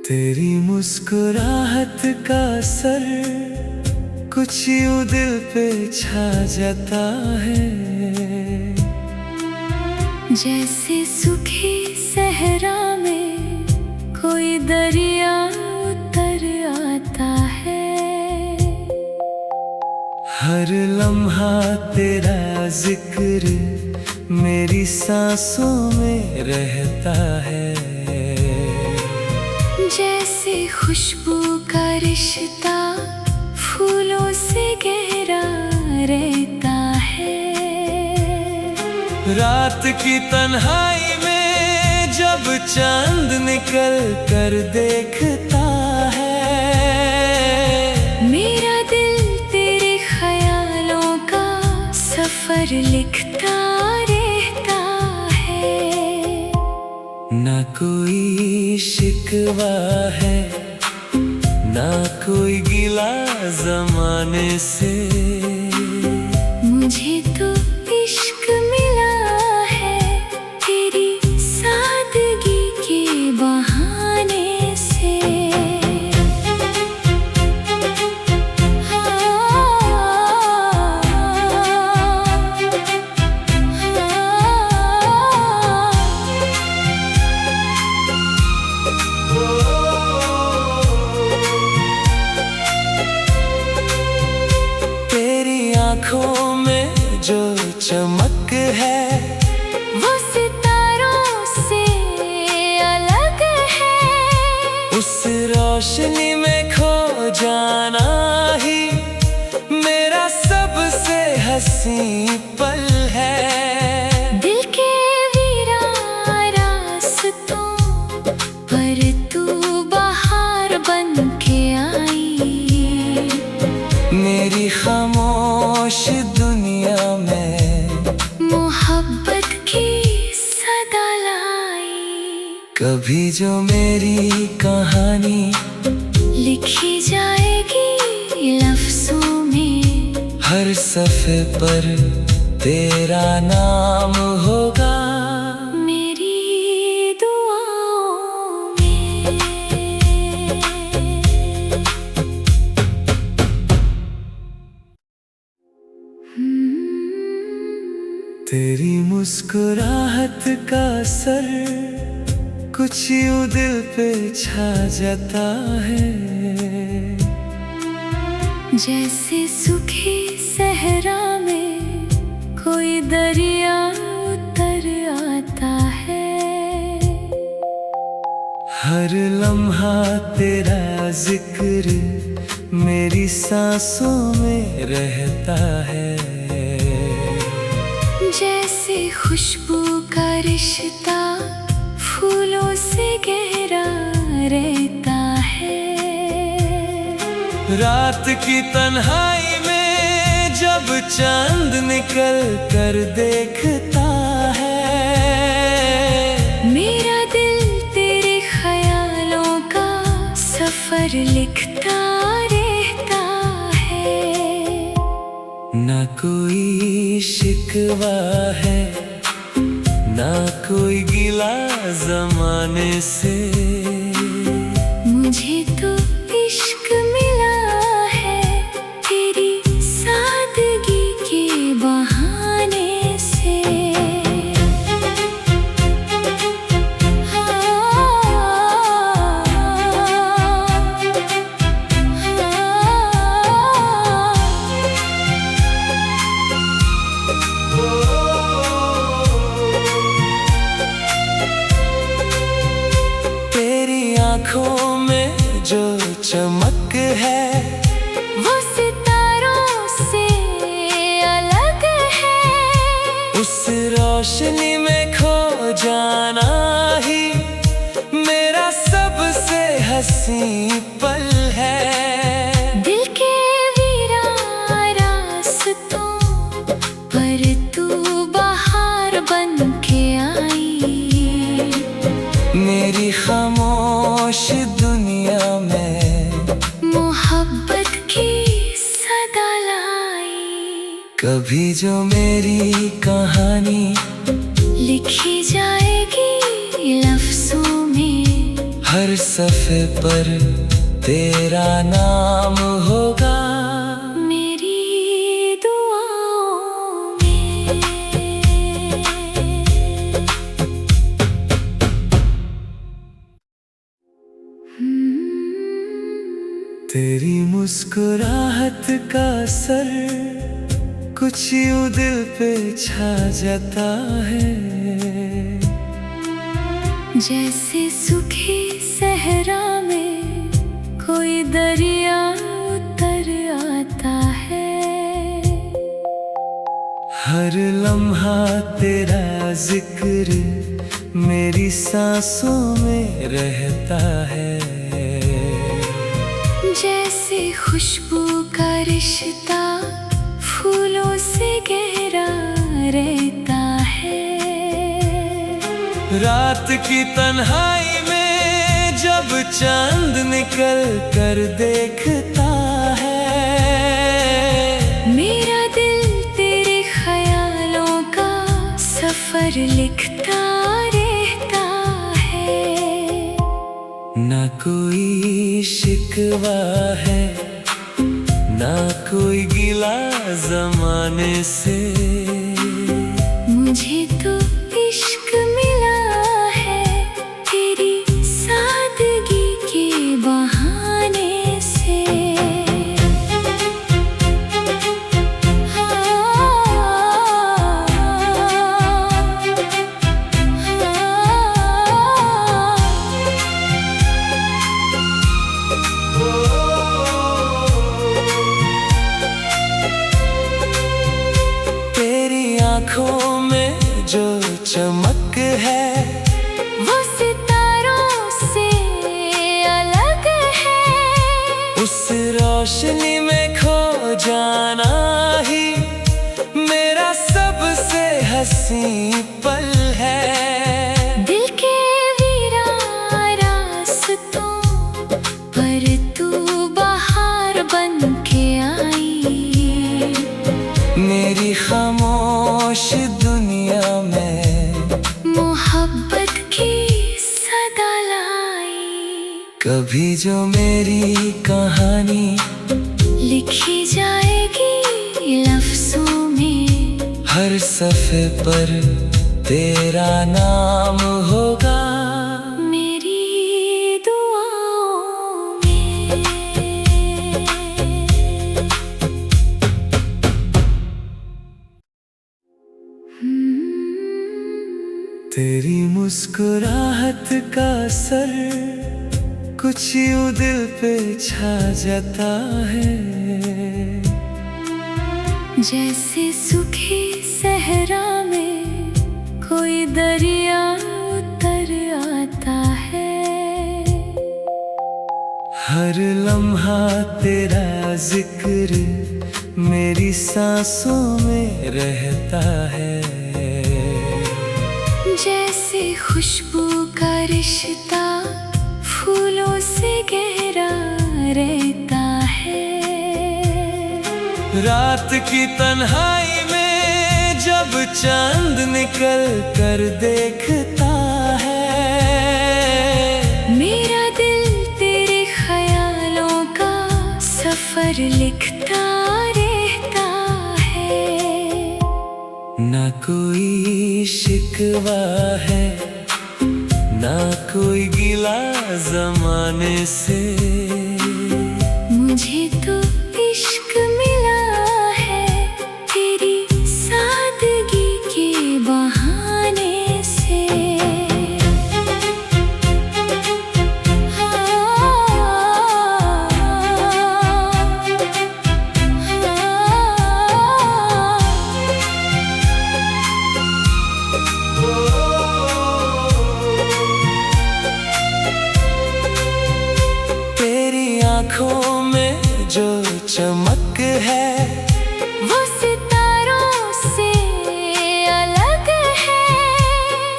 तेरी मुस्कुराहट का असर कुछ यूं दिल पे छा जाता है, जैसे सूखी सहरा में कोई दरिया उतर आता है। हर लम्हा तेरा जिक्र मेरी सांसों में रहता है, जैसे खुशबू का रिश्ता फूलों से गहरा रहता है। रात की तन्हाई में जब चांद निकल कर देखता है, मेरा दिल तेरे ख्यालों का सफर लिखता रहता है। ना कोई शिकवा है, ना कोई गिला ज़माने से, मुझे तो इश्क मिला है तेरी सादगी के बहाने से। आँखों में जो चमक है वो सितारों से अलग है। उस रोशनी में खो जाना ही मेरा सबसे हंसी पल है। दिल के वीरान रास्तों पर तू बहार बन के आई, मेरी खामोश दुनिया में मोहब्बत की सदा लाई। कभी जो मेरी कहानी लिखी जाएगी लफ्जों में, हर सफ़े पर तेरा नाम होगा मेरी दुआओं में। तेरी मुस्कुराहट का असर कुछ यूं दिल पे छा जाता है, जैसे सूखी सहरा में कोई दरिया उतर आता है। हर लम्हा तेरा जिक्र मेरी सांसों में रहता है, जैसे खुशबू का रिश्ता फूलों से गहरा रहता है। रात की तन्हाई में जब चांद निकल कर देखता है, मेरा दिल तेरे ख्यालों का सफर लिखता रहता है। ना कोई शिकवा है, ना कोई गिला ज़माने से, मुझे तो इश्क मिला है तेरी सादगी के बहाने से। आँखों में जो चमक है वो सितारों से अलग है। उस रोशनी में खो जाना ही मेरा सबसे हंसी पल है। दिल के वीरान रास्तों पर तू बहार बन के आई, मेरी खामोश दुनिया में मोहब्बत की सदा लाई। कभी जो मेरी कहानी लिखी जाएगी लफ्जों में, हर सफ़े पर तेरा नाम होगा मेरी दुआओं में। तेरी मुस्कुराहट का असर कुछ यूं दिल पे छा जाता है, जैसे सूखी सहरा में कोई दरिया उतर आता है। हर लम्हा तेरा जिक्र मेरी सांसों में रहता है, जैसे खुशबू का रिश्ता फूलों से गहरा रहता है। रात की तन्हाई में जब चांद निकल कर देखता है, मेरा दिल तेरे ख्यालों का सफर लिखता रहता है। ना कोई शिकवा है, ना कोई गिला ज़माने से, मुझे तो इश्क मिला है तेरी सादगी के बहाने से। तेरी आँखों में जो चमक है वो सितारों से अलग है, उस रोशनी में खो जाना ही मेरा सबसे हंसी पल है। दिल के वीरान रास्तों पर तू बहार बन के आई। मेरी खामोश दुनिया में मोहब्बत की सदा लाई। कभी जो मेरी कहानी लिखी जाएगी लफ्जों में, हर सफ़े पर तेरा नाम होगा मेरी दुआओं में। तेरी मुस्कुराहट का असर कुछ यूं दिल पे छा जाता है, जैसे सूखी सहरा में कोई दरिया उतर आता है। हर लम्हा तेरा जिक्र मेरी सांसों में रहता है, जैसे खुशबू का रिश्ता फूलों से गहरा रहता है। रात की तन्हाई में जब चांद निकल कर देखता है, मेरा दिल तेरे ख्यालों का सफर लिखता रहता है। ना कोई शिकवा है, ना कोई गिला ज़माने से, मुझे तो इश्क मिला है तेरी सादगी के बहाने से। तेरी आँखों में जो चमक है वो सितारों से अलग है,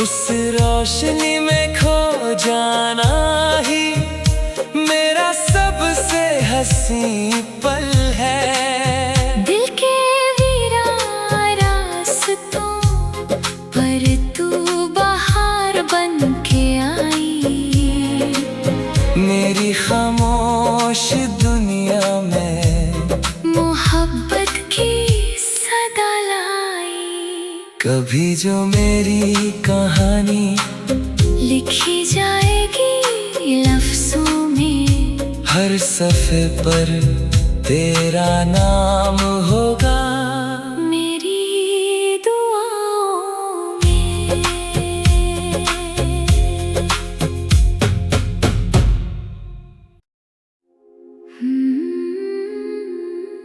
उस रोशनी में खो जाना ही मेरा सबसे हंसी पल है। दिल के वीरान रास्तों पर तू बहार बन के आई। खामोश दुनिया में मोहब्बत की सदा लाई। कभी जो मेरी कहानी लिखी जाएगी लफ्जों में, हर सफ़े पर तेरा नाम होगा मेरी दुआओं में।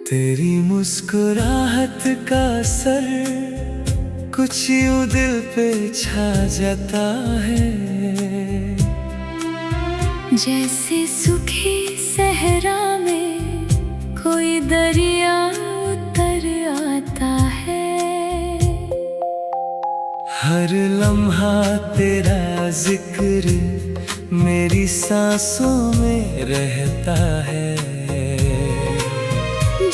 तेरी मुस्कुराहट का असर कुछ यूं दिल पे छा जाता है, जैसे सूखी सहरा में कोई दरिया उतर आता है। हर लम्हा तेरा जिक्र मेरी सांसों में रहता है,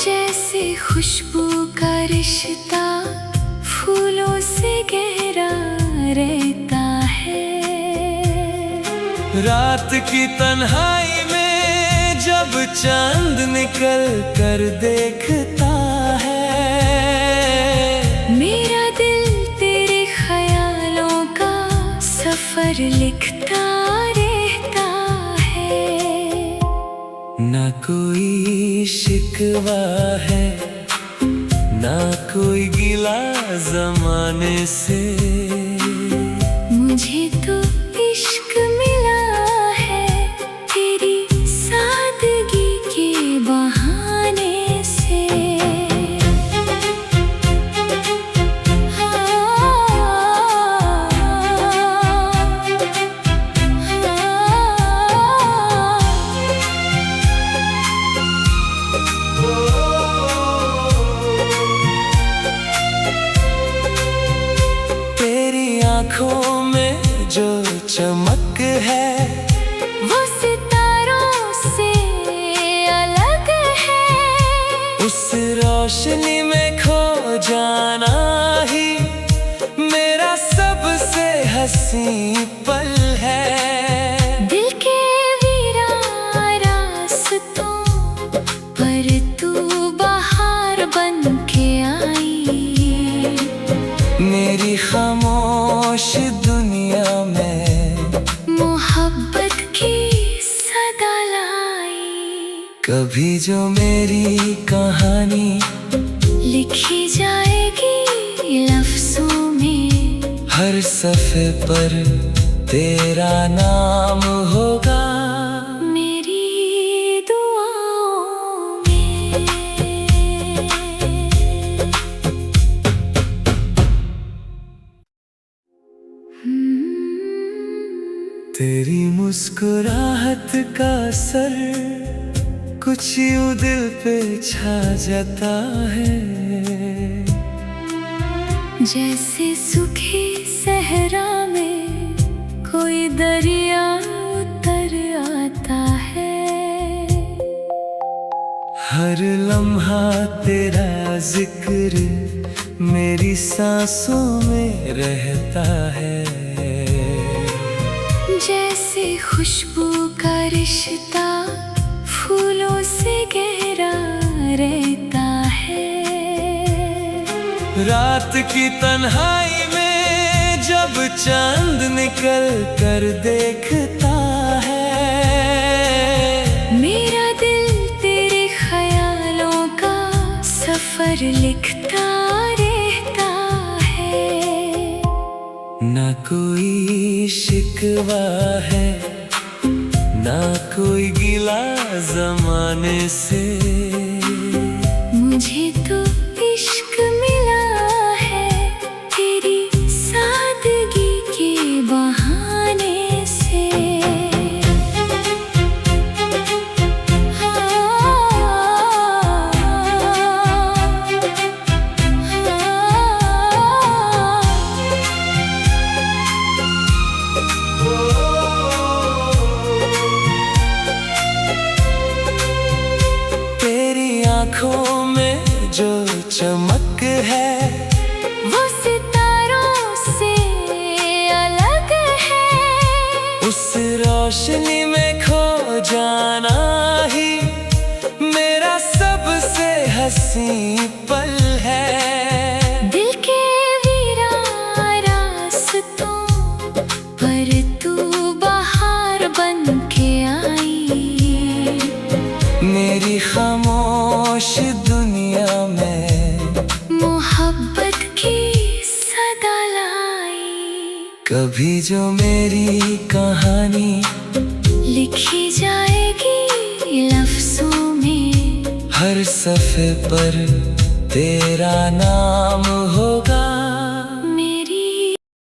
जैसे खुशबू का रिश्ता फूलों से गहरा रहता है। रात की तन्हाई में जब चांद निकल कर देखता है, मेरा दिल तेरे ख्यालों का सफर लिखता रहता है। ना कोई शिकवा है, ना कोई गिला ज़माने से, मुझे तो इश्क मिला है तेरी सादगी के बहाने से। आँखों में जो चमक है वो सितारों से अलग है। उस रोशनी में खो जाना ही मेरा सबसे हंसी पल है। दिल के वीरान रास्तों पर तू बहार बन के आई, मेरी खामोश दुनिया में मोहब्बत की सदा लाई। कभी जो मेरी कहानी लिखी जाएगी लफ्जों में, हर सफ़े पर तेरा नाम होगा मेरी दुआओं में। तेरी मुस्कुराहट का असर कुछ यूं दिल पे छा जाता है, जैसे सूखी सहरा में कोई दरिया उतर आता है। हर लम्हा तेरा जिक्र मेरी सांसों में रहता है, जैसे खुशबू का रिश्ता फूलों से गहरा रहता है। रात की तन्हाई में जब चांद निकल कर देखता है, मेरा दिल तेरे ख्यालों का सफर लिखता रहता है। ना कोई शिकवा है, ना कोई गिला ज़माने से, मुझे तो इश्क मिला है तेरी सादगी के बहाने से। आँखों में जो चमक है वो सितारों से अलग है। उस रोशनी में खो जाना ही हंसी पल है। दिल के वीरान रास्तों पर तू बहार बन के आई। मेरी खामोश दुनिया में मोहब्बत की सदा लाई। कभी जो मेरी कहानी लिखी जाएगी लफ्जों में, हर सफ़े पर तेरा नाम होगा।